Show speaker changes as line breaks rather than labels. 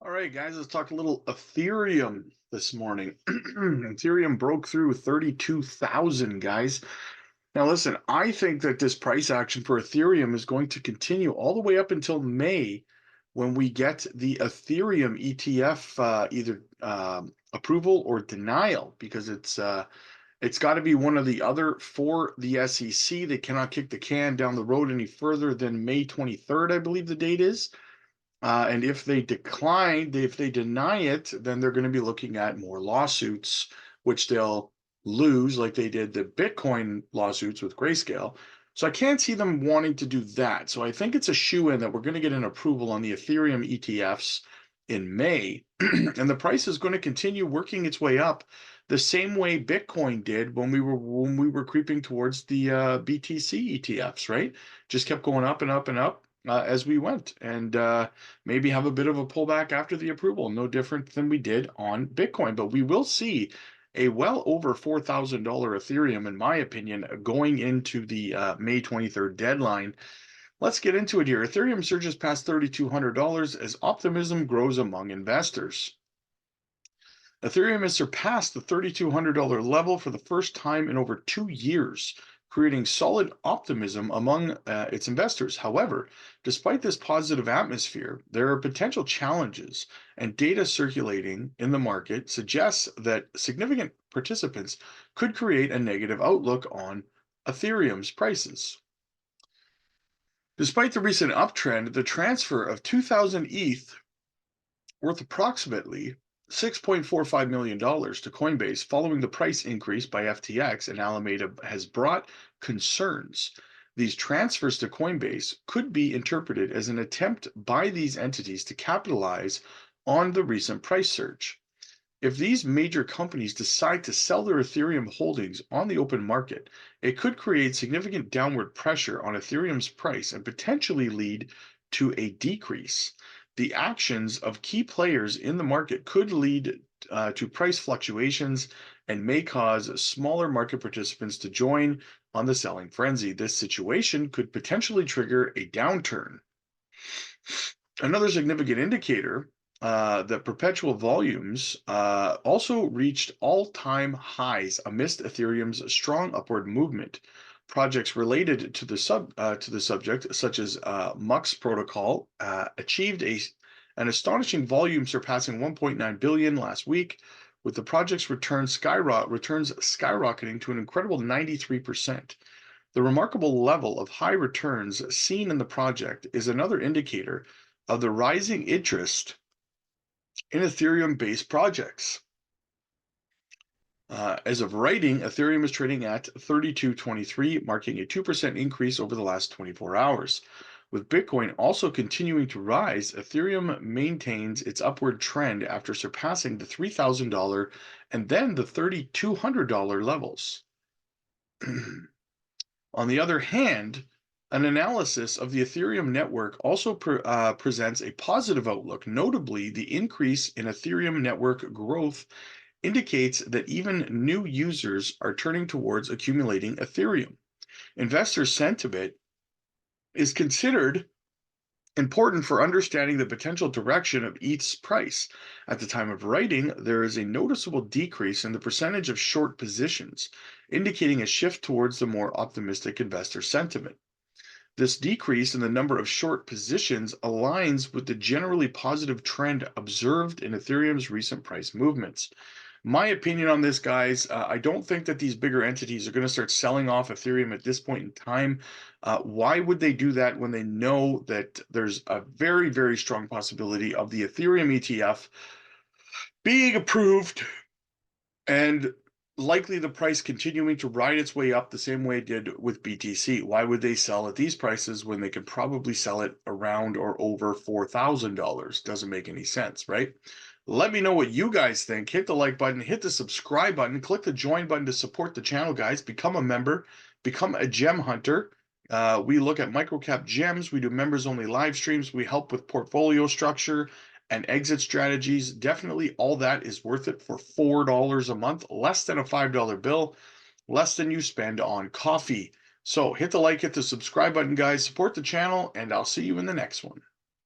All right, guys, let's talk a little Ethereum this morning. Ethereum broke through 32,000, guys. Now, listen, I think that this price action for Ethereum is going to continue all the way up until May when we get the Ethereum ETF either approval or denial, because it's got to be one or the other for the SEC. They cannot kick the can down the road any further than May 23rd, I believe the date is. And if they deny it, then they're going to be looking at more lawsuits, which they'll lose, like they did the Bitcoin lawsuits with Grayscale. So I can't see them wanting to do that. So I think it's a shoe-in that we're going to get an approval on the Ethereum ETFs in May, and the price is going to continue working its way up the same way Bitcoin did when we were creeping towards the BTC ETFs, right? Just kept going up and up and up as we went, and maybe have a bit of a pullback after the approval, no different than we did on Bitcoin. But we will see a well over $4,000 Ethereum, in my opinion, going into the May 23rd deadline. Let's get into it here. Ethereum surges past $3,200 as optimism grows among investors. Ethereum has surpassed the $3,200 level for the first time in over 2 years, creating solid optimism among its investors. However, despite this positive atmosphere, there are potential challenges, and data circulating in the market suggests that significant participants could create a negative outlook on Ethereum's prices. Despite the recent uptrend, the transfer of 2,000 ETH worth approximately $6.45 million to Coinbase following the price increase by FTX and Alameda has brought concerns. These transfers to Coinbase could be interpreted as an attempt by these entities to capitalize on the recent price surge. If these major companies decide to sell their Ethereum holdings on the open market, it could create significant downward pressure on Ethereum's price and potentially lead to a decrease. The actions of key players in the market could lead to price fluctuations and may cause smaller market participants to join on the selling frenzy. This situation could potentially trigger a downturn. Another significant indicator that perpetual volumes also reached all-time highs amidst Ethereum's strong upward movement. Projects related to the subject, such as Mux protocol, achieved an astonishing volume surpassing 1.9 billion last week, with the project's returns skyrocketing to an incredible 93%. The remarkable level of high returns seen in the project is another indicator of the rising interest in Ethereum-based projects. As of writing, Ethereum is trading at 32.23, marking a 2% increase over the last 24 hours. With Bitcoin also continuing to rise, Ethereum maintains its upward trend after surpassing the $3,000 and then the $3,200 levels. On the other hand, an analysis of the Ethereum network also presents a positive outlook. Notably, the increase in Ethereum network growth indicates that even new users are turning towards accumulating Ethereum. Investor sentiment is considered important for understanding the potential direction of ETH's price. At the time of writing, there is a noticeable decrease in the percentage of short positions, indicating a shift towards the more optimistic investor sentiment. This decrease in the number of short positions aligns with the generally positive trend observed in Ethereum's recent price movements. My opinion on this, guys, I don't think that these bigger entities are going to start selling off Ethereum at this point in time. Why would they do that when they know that there's a very, very strong possibility of the Ethereum ETF being approved and likely the price continuing to ride its way up the same way it did with BTC? Why would they sell at these prices when they could probably sell it around or over $4,000? Doesn't make any sense, right? Let me know what you guys think. Hit the like button, hit the subscribe button, click the join button to support the channel, guys. Become a member, become a gem hunter. We look at microcap gems. We do members only live streams. We help with portfolio structure and exit strategies. Definitely all that is worth it for $4 a month, less than a $5 bill, less than you spend on coffee. So hit the like, hit the subscribe button, guys. Support the channel, and I'll see you in the next one.